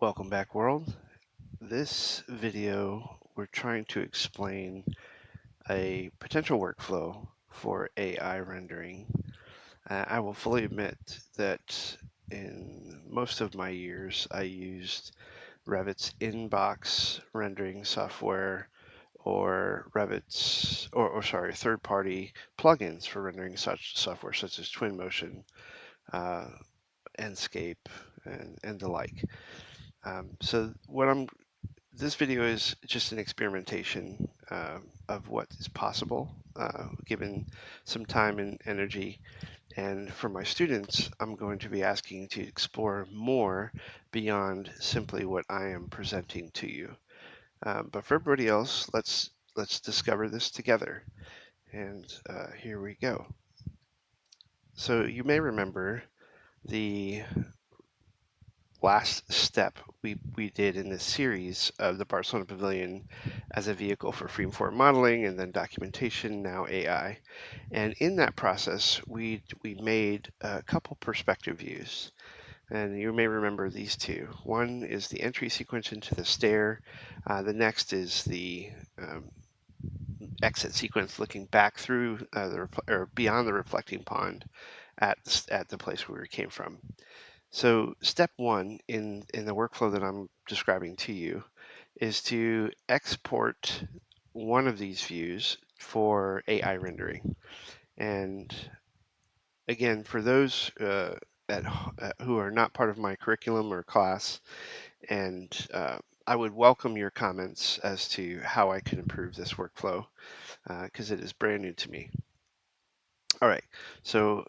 Welcome back, world. This video, we're trying to explain a potential workflow for AI rendering. I will fully admit that in most of my years, I used REVIT's inbox rendering software or REVIT's, or third-party plugins for rendering such software such as Twinmotion, uh, Enscape, and the like. So this video is just an experimentation of what is possible, given some time and energy. And for my students, I'm going to be asking to explore more beyond simply what I am presenting to you. But for everybody else, let's discover this together. And here we go. So you may remember the last step we did in this series of the Barcelona Pavilion as a vehicle for freeform modeling and then documentation, now AI. And in that process, we made a couple perspective views. And you may remember these two. One is the entry sequence into the stair. The next is the exit sequence looking back through or beyond the reflecting pond at the place where we came from. So step one in the workflow that I'm describing to you is to export one of these views for AI rendering. And again, for those who are not part of my curriculum or class, and I would welcome your comments as to how I can improve this workflow because it is brand new to me. All right, so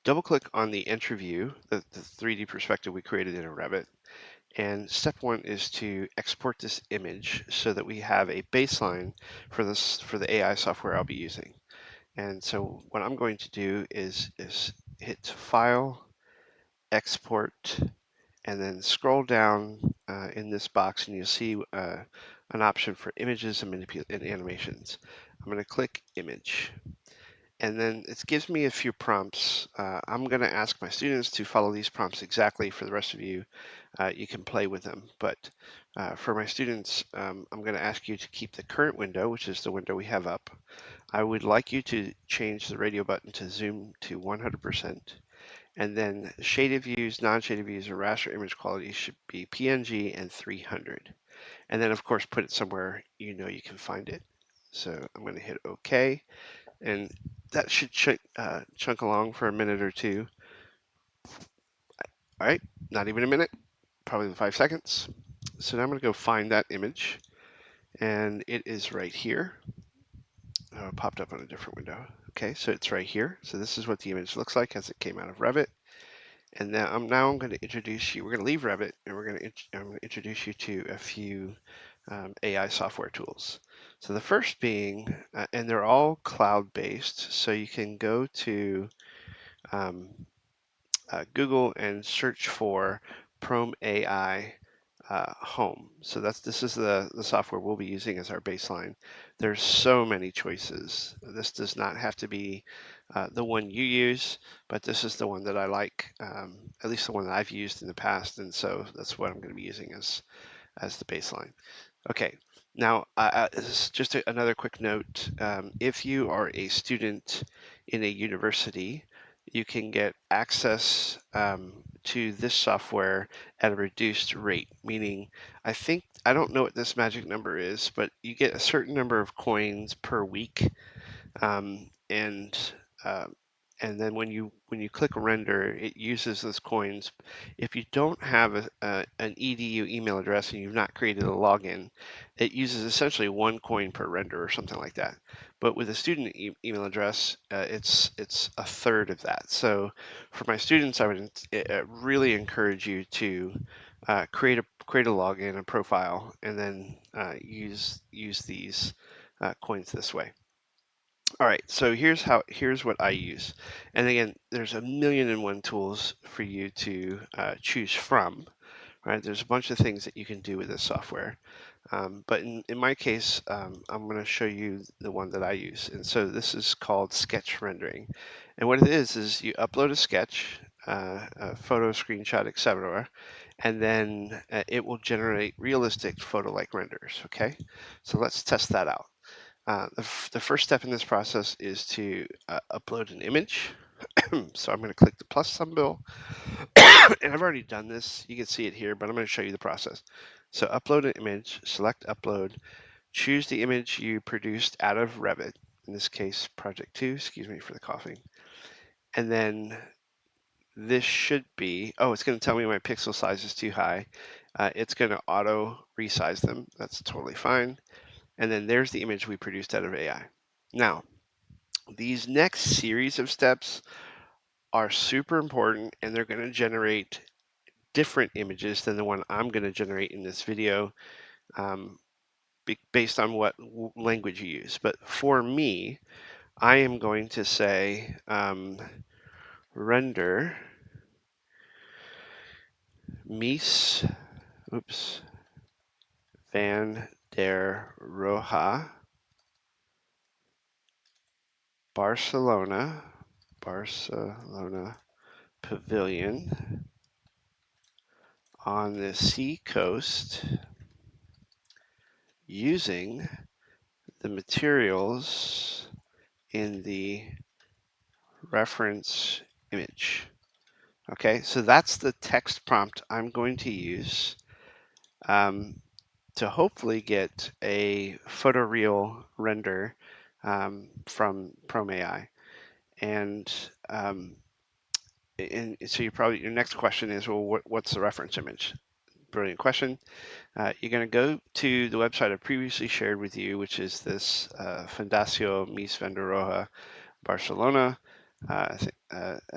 double click on the entry view, the 3D perspective we created in a Revit. And step one is to export this image so that we have a baseline for the AI software I'll be using. And so what I'm going to do is hit File, Export, and then scroll down in this box, and you'll see an option for images and animations. I'm going to click Image. And then it gives me a few prompts. I'm going to ask my students to follow these prompts exactly. For the rest of you, you can play with them. But for my students, I'm going to ask you to keep the current window, which is the window we have up. I would like you to change the radio button to zoom to 100%. And then shaded views, non-shaded views, or raster image quality should be PNG and 300. And then, of course, put it somewhere you know you can find it. So I'm going to hit OK. And that should chunk along for a minute or two. All right, not even a minute, probably 5 seconds. So now I'm going to go find that image, and it is right here. Oh, it popped up on a different window. Okay, so it's right here. So this is what the image looks like as it came out of Revit. And now I'm going to introduce you. We're going to leave Revit, and I'm going to introduce you to a few AI software tools. So the first being, and they're all cloud-based, so you can go to Google and search for Prom AI Home. So this is the software we'll be using as our baseline. There's so many choices. This does not have to be the one you use, but this is the one that I like, at least the one that I've used in the past, and so that's what I'm going to be using as the baseline. Okay, now this is just another quick note. If you are a student in a university, you can get access to this software at a reduced rate, meaning I don't know what this magic number is, but you get a certain number of coins per week. Um, and uh, and then when you click render, it uses those coins. If you don't have an EDU email address and you've not created a login, it uses essentially 1 coin per render or something like that. But with a student email address, it's a third of that. So for my students, I would really encourage you to create a login, a profile, and then use these coins this way. All right, so here's what I use. And again, there's a million and one tools for you to choose from, right? There's a bunch of things that you can do with this software. But in my case, I'm going to show you the one that I use. And so this is called sketch rendering. And what it is you upload a sketch, a photo, screenshot, etc. and then it will generate realistic photo-like renders. Okay, so let's test that out. The first step in this process is to upload an image. So I'm going to click the plus symbol, and I've already done this. You can see it here, but I'm going to show you the process. So upload an image, select upload, choose the image you produced out of Revit, in this case, project 2, excuse me for the coughing. And then this should be, oh, it's going to tell me my pixel size is too high. It's going to auto resize them. That's totally fine. And then there's the image we produced out of AI. Now, these next series of steps are super important, and they're going to generate different images than the one I'm going to generate in this video, based on what language you use. But for me, I am going to say render Mies, van der Rohe, Barcelona Pavilion on the sea coast using the materials in the reference image. Okay, so that's the text prompt I'm going to use to hopefully get a photoreal render from Chrome AI. And so your next question is, well, what's the reference image? Brilliant question. You're going to go to the website I previously shared with you, which is this Fundació Mies van der Rohe Barcelona. I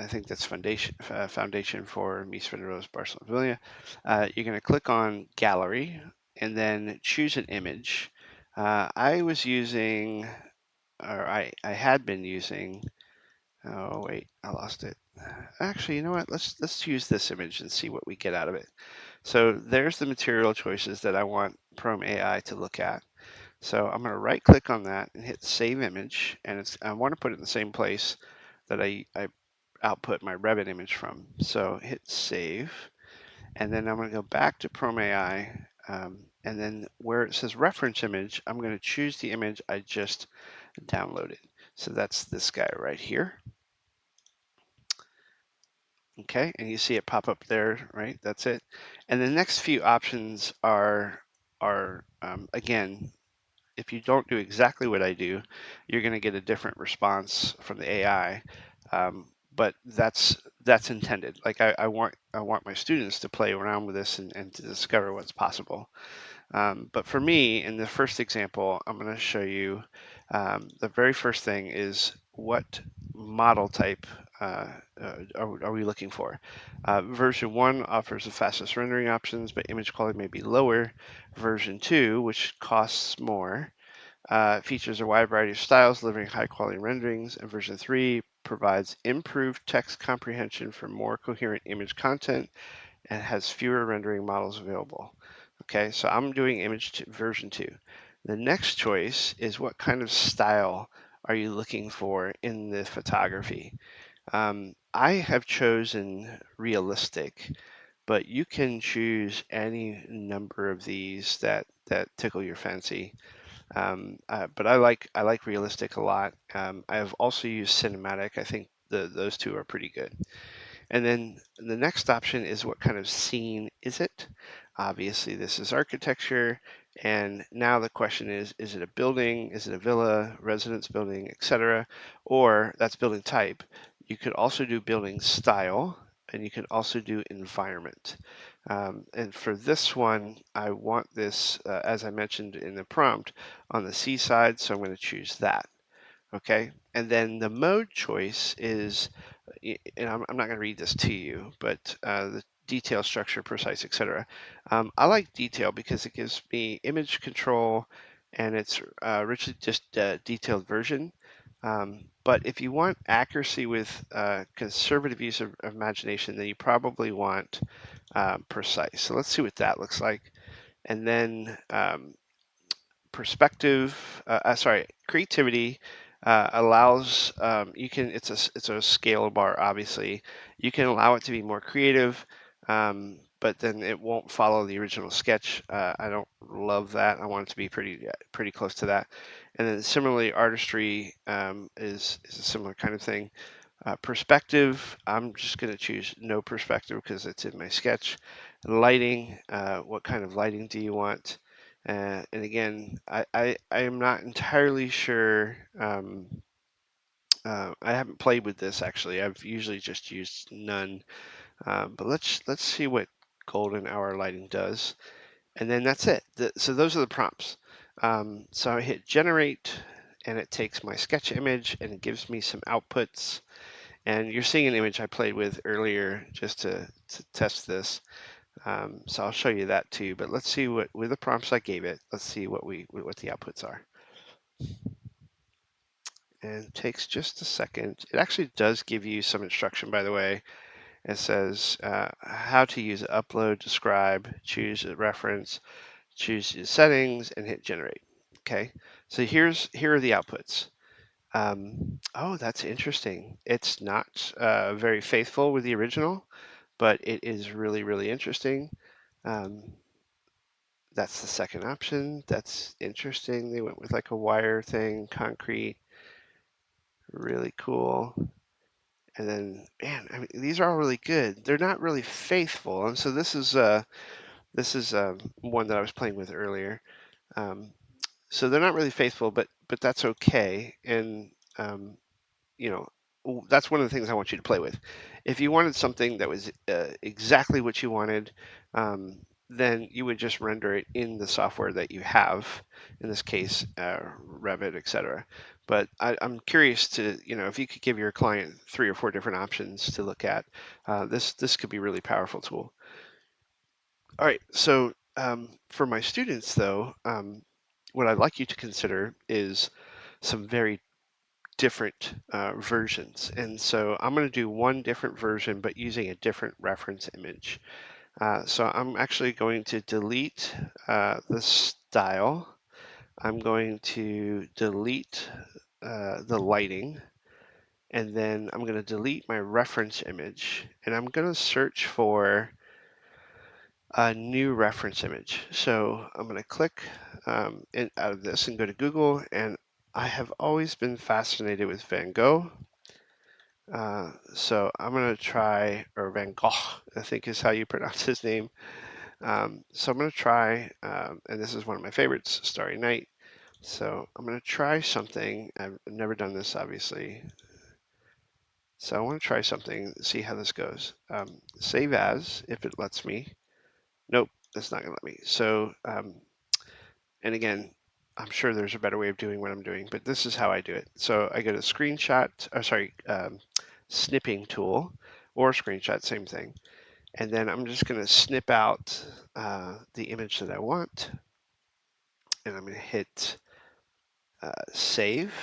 think that's foundation for Mies van der Rohe's Barcelona Pavilion. You're going to click on Gallery and then choose an image. I was using, or I had been using. Oh wait, I lost it. Actually, you know what? Let's use this image and see what we get out of it. So there's the material choices that I want Chrome AI to look at. So I'm going to right click on that and hit save image, and I want to put it in the same place that I output my Revit image from. So hit save, and then I'm going to go back to Chrome AI, and then where it says reference image, I'm going to choose the image I just downloaded. So that's this guy right here. Okay, and you see it pop up there, right? That's it. And the next few options are again, if you don't do exactly what I do, you're going to get a different response from the AI. But that's intended. Like I want my students to play around with this and to discover what's possible. But for me, in the first example, I'm going to show you the very first thing is what model type are we looking for? Version 1 offers the fastest rendering options, but image quality may be lower. Version 2, which costs more, features a wide variety of styles, delivering high-quality renderings. And version 3 provides improved text comprehension for more coherent image content and has fewer rendering models available. Okay, so I'm doing version 2. The next choice is what kind of style are you looking for in the photography? I have chosen realistic, but you can choose any number of these that tickle your fancy. But I like realistic a lot. I have also used cinematic. I think those two are pretty good. And then the next option is what kind of scene is it? Obviously, this is architecture. And now the question is it a building? Is it a villa, residence building, etc.? Or that's building type. You could also do building style, and you can also do environment. And for this one, I want this, as I mentioned in the prompt, on the seaside, so I'm going to choose that. Okay, and then the mode choice is, and I'm not going to read this to you, but the detail, structure, precise, etc. I like detail because it gives me image control, and it's richly just detailed version. But if you want accuracy with conservative use of imagination, then you probably want precise. So let's see what that looks like. And then creativity allows it's a scale bar. Obviously, you can allow it to be more creative, but then it won't follow the original sketch. I don't love that. I want it to be pretty close to that. And then similarly, artistry is a similar kind of thing. Perspective, I'm just going to choose no perspective because it's in my sketch. Lighting, what kind of lighting do you want? And again, I am not entirely sure. I haven't played with this actually. I've usually just used none. But let's see what golden hour lighting does. And then that's it. So those are the prompts. So I hit generate, and it takes my sketch image and it gives me some outputs. And you're seeing an image I played with earlier just to test this. So I'll show you that too. But let's see what with the prompts I gave it. Let's see what the outputs are. And it takes just a second. It actually does give you some instruction, by the way. It says how to use upload, describe, choose a reference, choose the settings, and hit generate. Okay, so here are the outputs. Oh, that's interesting. It's not very faithful with the original, but it is really interesting. Um, that's the second option. That's interesting. They went with like a wire thing, concrete, really cool. And then, man, I mean, these are all really good. They're not really faithful, and so this is one that I was playing with earlier. Um, so they're not really faithful, but that's okay. And um, you know, that's one of the things I want you to play with. If you wanted something that was exactly what you wanted, then you would just render it in the software that you have, in this case, Revit, etc. But I'm curious to, if you could give your client 3 or 4 different options to look at, this could be a really powerful tool. All right, so for my students, though, what I'd like you to consider is some very different versions. And so I'm going to do one different version, but using a different reference image. So I'm actually going to delete the style. I'm going to delete the lighting. And then I'm going to delete my reference image. And I'm going to search for a new reference image. So I'm going to click out of this and go to Google. And I have always been fascinated with Van Gogh. So I'm going to try, or Van Gogh, I think is how you pronounce his name. So I'm going to try, and this is one of my favorites, Starry Night. So I'm going to try something. I've never done this, obviously. So I want to try something, see how this goes. Save as, if it lets me. Nope, that's not going to let me. So, and again, I'm sure there's a better way of doing what I'm doing, but this is how I do it. So I go to screenshot, snipping tool, or screenshot, same thing. And then I'm just going to snip out the image that I want. And I'm going to hit save.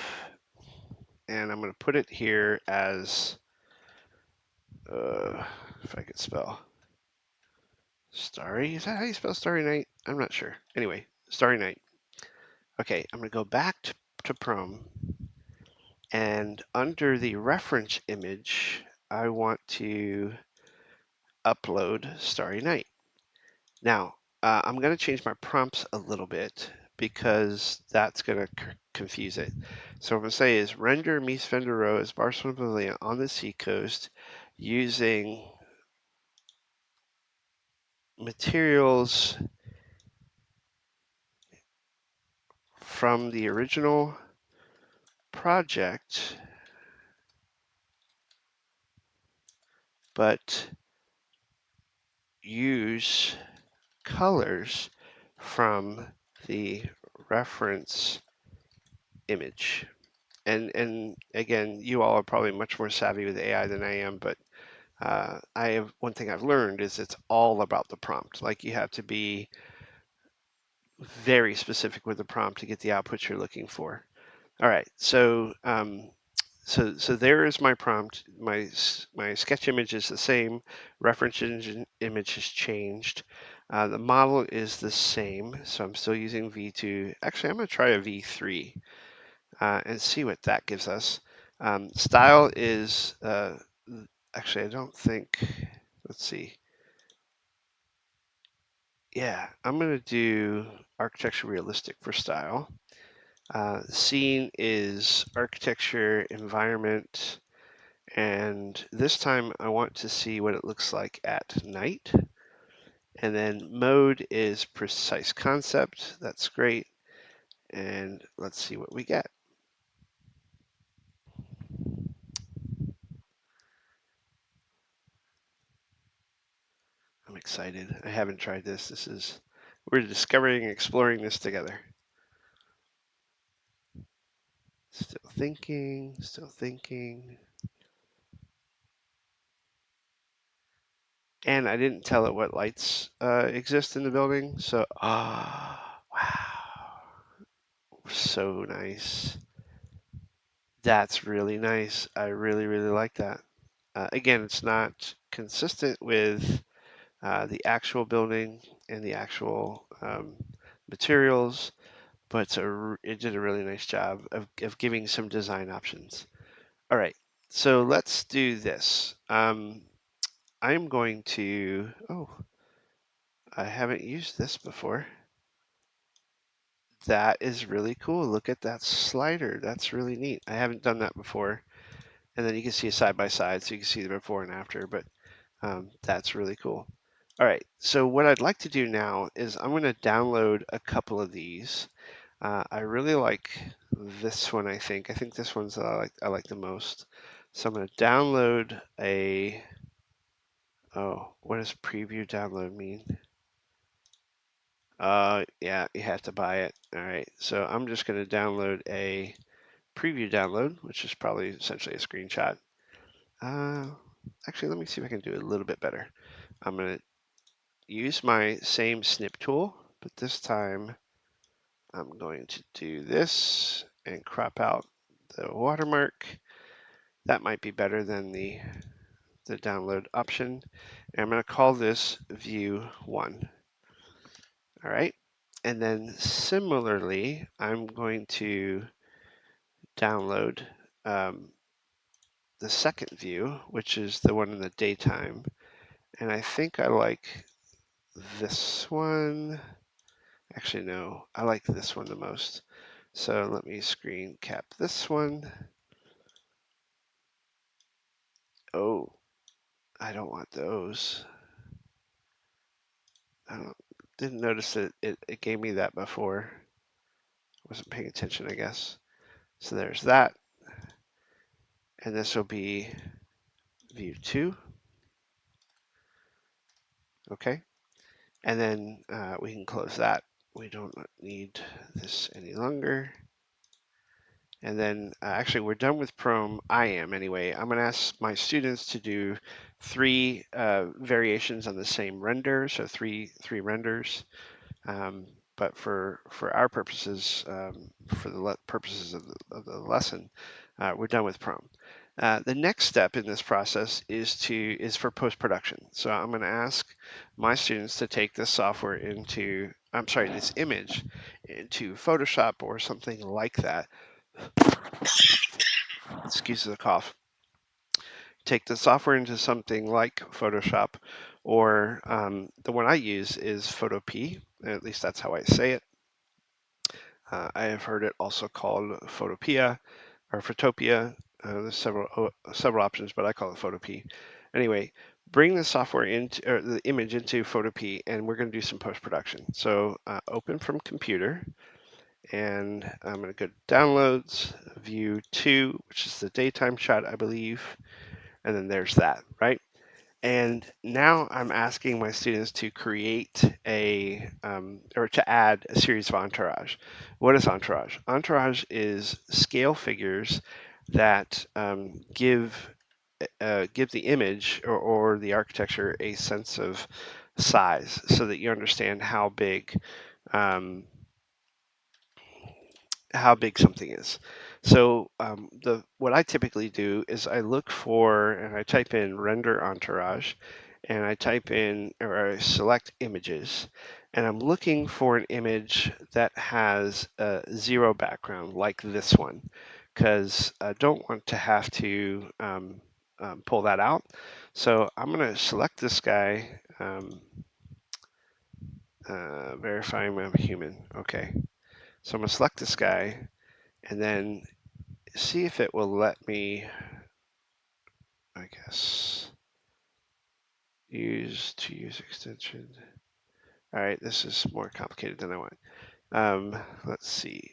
And I'm going to put it here as, if I could spell, Starry. Is that how you spell Starry Night? I'm not sure. Anyway, Starry Night. Okay, I'm going to go back to Chrome. And under the reference image, I want to upload Starry Night. Now, I'm going to change my prompts a little bit because that's going to confuse it. So what I'm going to say is render Mies van der Rohe's Barcelona Pavilion on the seacoast using materials from the original project, but use colors from the reference image. And again, you all are probably much more savvy with AI than I am, but I have one thing I've learned is it's all about the prompt. Like you have to be very specific with the prompt to get the output you're looking for. All right, so so there is my prompt. My sketch image is the same. Reference engine image has changed. The model is the same, so I'm still using V2. Actually, I'm going to try a V3 and see what that gives us. Style is actually I don't think. Let's see. Yeah, I'm going to do architecture realistic for style. Scene is architecture, environment, and this time I want to see what it looks like at night. And then mode is precise concept. That's great. And let's see what we get. I'm excited. I haven't tried this. We're discovering and exploring this together. Still thinking, still thinking. And I didn't tell it what lights exist in the building. So, wow. So nice. That's really nice. I really, really like that. Again, it's not consistent with the actual building and the actual materials, but it did a really nice job of giving some design options. All right, so let's do this. I'm going to, oh, I haven't used this before. That is really cool. Look at that slider. That's really neat. I haven't done that before. And then you can see a side by side, so you can see the before and after, but that's really cool. All right, so what I'd like to do now is I'm going to download a couple of these. I really like this one, I think. I think this one's I like the most. So I'm going to download a, oh, what does preview download mean? Yeah, you have to buy it. All right, so I'm just going to download a preview download, which is probably essentially a screenshot. Uh, Actually, let me see if I can do it a little bit better. I'm going to use my same snip tool, but this time I'm going to do this and crop out the watermark. That might be better than the download option. And I'm going to call this view 1. All right. And then similarly, I'm going to download the second view, which is the one in the daytime. And I think I like this one. Actually, no, I like this one the most. So let me screen cap this one. Oh, I don't want those. Didn't notice that it gave me that before. Wasn't paying attention, I guess. So there's that. And this will be view 2. Okay. And then we can close that. We don't need this any longer. And then actually we're done with Chrome. I am anyway. I'm going to ask my students to do 3 variations on the same render. So three renders. But for our purposes, for the purposes of the lesson, we're done with Chrome. The next step in this process is for post-production. So I'm going to ask my students to take this software this image into Photoshop or something like that. Excuse the cough. Take the software into something like Photoshop, or the one I use is Photopea. At least that's how I say it. I have heard it also called Photopea or Photopia. There's several options, but I call it Photopea. Anyway, bring the software into or the image into Photopea, and we're going to do some post production. So open from computer, and I'm going to go to Downloads, View 2, which is the daytime shot, I believe, and then there's that, right? And now I'm asking my students to create or to add a series of entourage. What is entourage? Entourage is scale figures that give the image or the architecture a sense of size, so that you understand um, how big something is. So what I typically do is I look for and I type in render entourage, and I type in or I select images, and I'm looking for an image that has a 0 background like this one, because I don't want to have to pull that out. So I'm going to select this guy. Verifying I'm human. Okay. So I'm going to select this guy and then see if it will let me, I guess, use extension. All right, this is more complicated than I want. Let's see.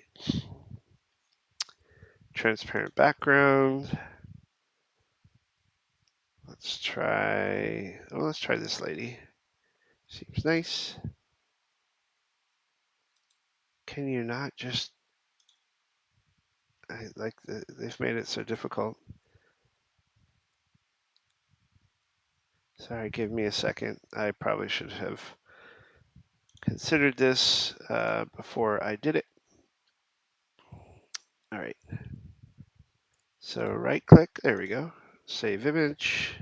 Transparent background. Let's try this lady. Seems nice. Can you not just, they've made it so difficult. Sorry, give me a second. I probably should have considered this before I did it. All right. So right click, there we go. Save image.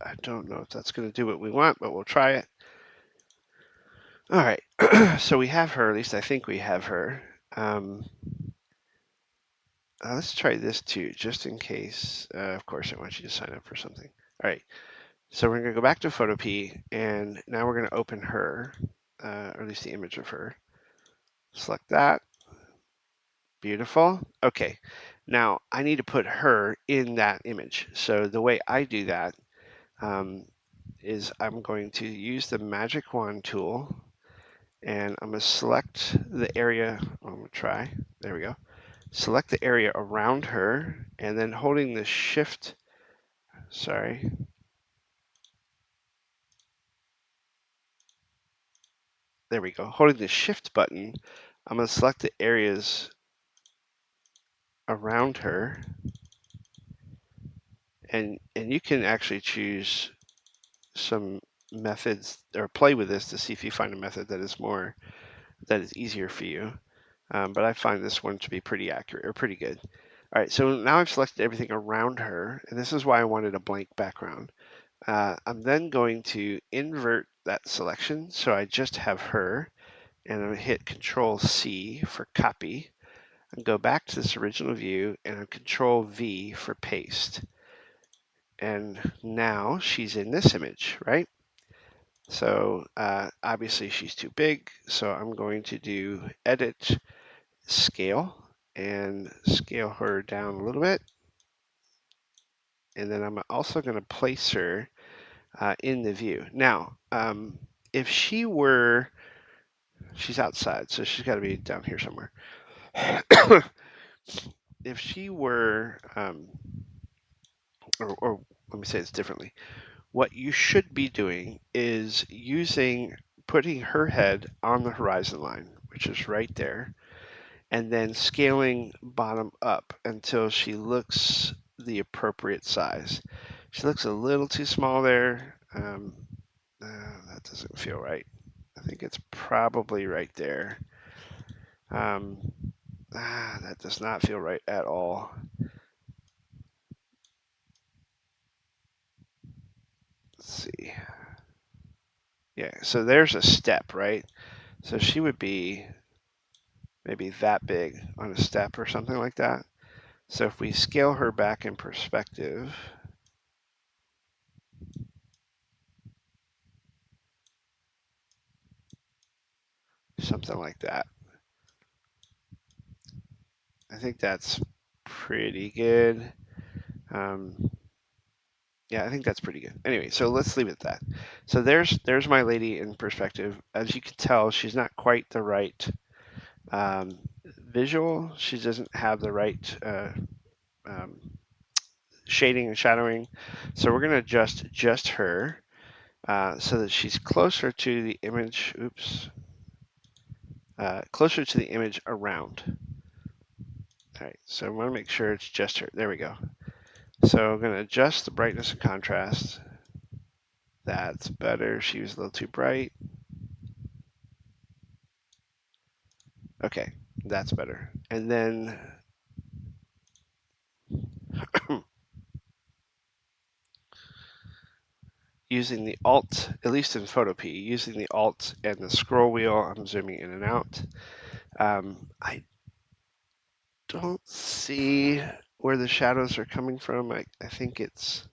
I don't know if that's going to do what we want, but we'll try it. All right. So we have her, at least I think we have her. Let's try this too, just in case. Of course, I want you to sign up for something. All right. So we're going to go back to Photopea, and now we're going to open her, or at least the image of her. Select that. Beautiful. Okay. Now I need to put her in that image. So the way I do that is I'm going to use the magic wand tool, and I'm going to select the area. I'm going to try. There we go. Select the area around her, and then holding the shift. Sorry. There we go. Holding the shift button, I'm going to select the areas around her, and you can actually choose some methods or play with this to see if you find a method that is easier for you. But I find this one to be pretty accurate or pretty good. All right, so now I've selected everything around her, and this is why I wanted a blank background. I'm then going to invert that selection, so I just have her, and I'm going to hit Control C for copy, and go back to this original view, and I'm Control V for paste. And now she's in this image, right? So obviously she's too big, so I'm going to do Edit, Scale, and scale her down a little bit. And then I'm also going to place her in the view. Now, if she's outside, so she's got to be down here somewhere. If she were, or let me say this differently, what you should be doing is putting her head on the horizon line, which is right there, and then scaling bottom up until she looks the appropriate size. She looks a little too small there. That doesn't feel right. I think it's probably right there. That does not feel right at all. Let's see. Yeah, so there's a step, right? So she would be maybe that big on a step or something like that. So if we scale her back in perspective, something like that. I think that's pretty good. Yeah, I think that's pretty good. Anyway, so let's leave it at that. So there's my lady in perspective. As you can tell, she's not quite the right visual. She doesn't have the right um, shading and shadowing. So we're going to adjust just her so that she's closer to the image. Oops. Closer to the image around. All right, so I want to make sure it's just her. There we go. So I'm going to adjust the brightness and contrast. That's better. She was a little too bright. Okay, that's better. And then using the Alt, at least in Photopea, using the Alt and the scroll wheel, I'm zooming in and out. I don't see where the shadows are coming from. I think it's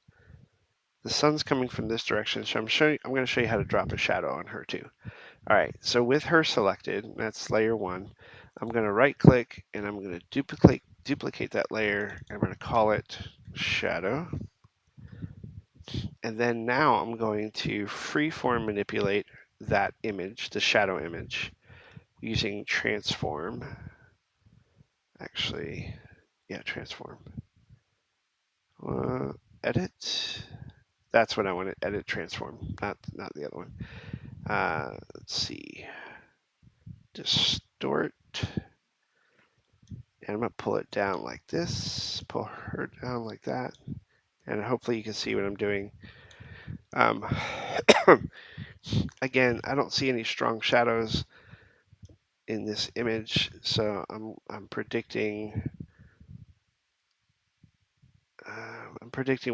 the sun's coming from this direction, so I'm going to show you how to drop a shadow on her too. All right, so with her selected, that's layer 1, I'm going to right click and I'm going to duplicate that layer. I'm going to call it shadow. And then now I'm going to freeform manipulate that image, the shadow image, using transform. Actually, yeah, transform. Edit. That's what I want to edit, transform, not the other one. Let's see. Distort. And I'm going to pull it down like this, pull her down like that, and hopefully you can see what I'm doing. Again, I don't see any strong shadows in this image, so I'm predicting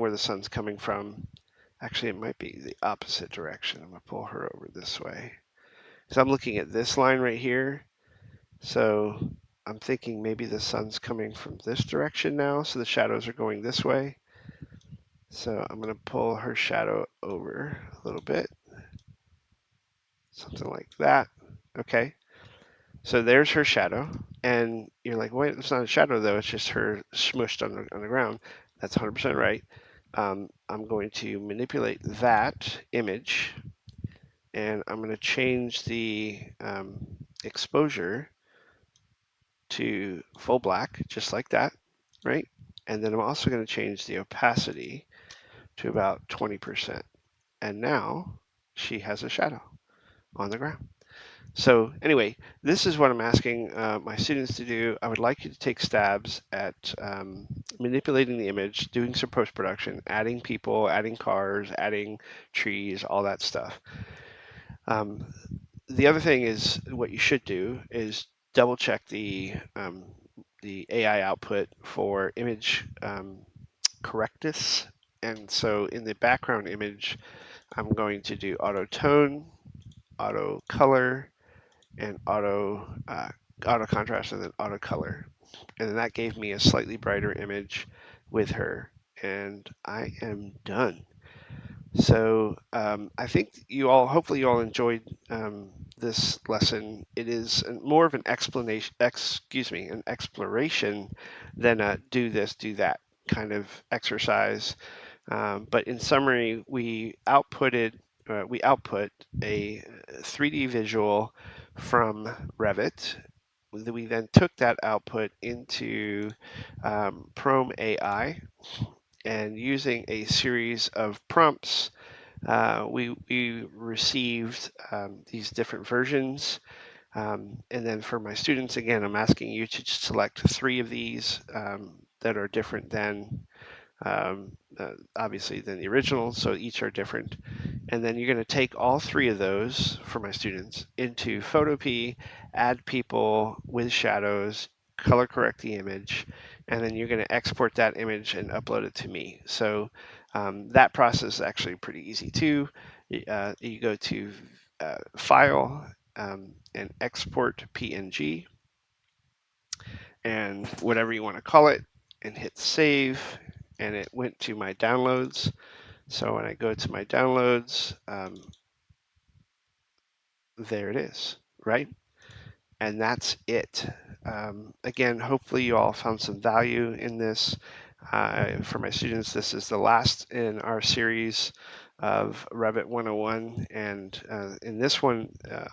where the sun's coming from. Actually, it might be the opposite direction. I'm going to pull her over this way. So I'm looking at this line right here. So I'm thinking maybe the sun's coming from this direction now, so the shadows are going this way. So I'm going to pull her shadow over a little bit. Something like that. Okay. So there's her shadow. And you're like, wait, it's not a shadow though. It's just her smushed on the ground. That's 100% right. I'm going to manipulate that image and I'm going to change the exposure to full black, just like that, right? And then I'm also going to change the opacity to about 20%. And now she has a shadow on the ground. So anyway, this is what I'm asking my students to do. I would like you to take stabs at manipulating the image, doing some post-production, adding people, adding cars, adding trees, all that stuff. The other thing is what you should do is double check the AI output for image correctness. And so in the background image, I'm going to do auto tone, auto color, and auto contrast, and then auto color. And then that gave me a slightly brighter image with her. And I am done. So I think hopefully you all enjoyed this lesson. It is more of an an exploration than a do this, do that kind of exercise. But in summary, we output a 3D visual from Revit. We then took that output into Chrome AI, and using a series of prompts, we received these different versions. And then for my students, again, I'm asking you to select 3 of these that are different than obviously than the original, so each are different. And then you're going to take all 3 of those for my students into Photopea, add people with shadows, color correct the image, and then you're going to export that image and upload it to me. So that process is actually pretty easy too. You go to File and Export PNG, and whatever you want to call it, and hit Save, and it went to my downloads. So when I go to my downloads, there it is, right? And that's it. Again, hopefully you all found some value in this. For my students, this is the last in our series of Revit 101. And in this one,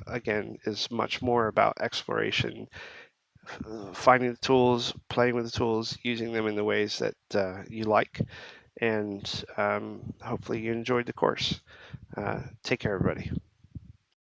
again, is much more about exploration, finding the tools, playing with the tools, using them in the ways that you like. And hopefully you enjoyed the course. Take care, everybody.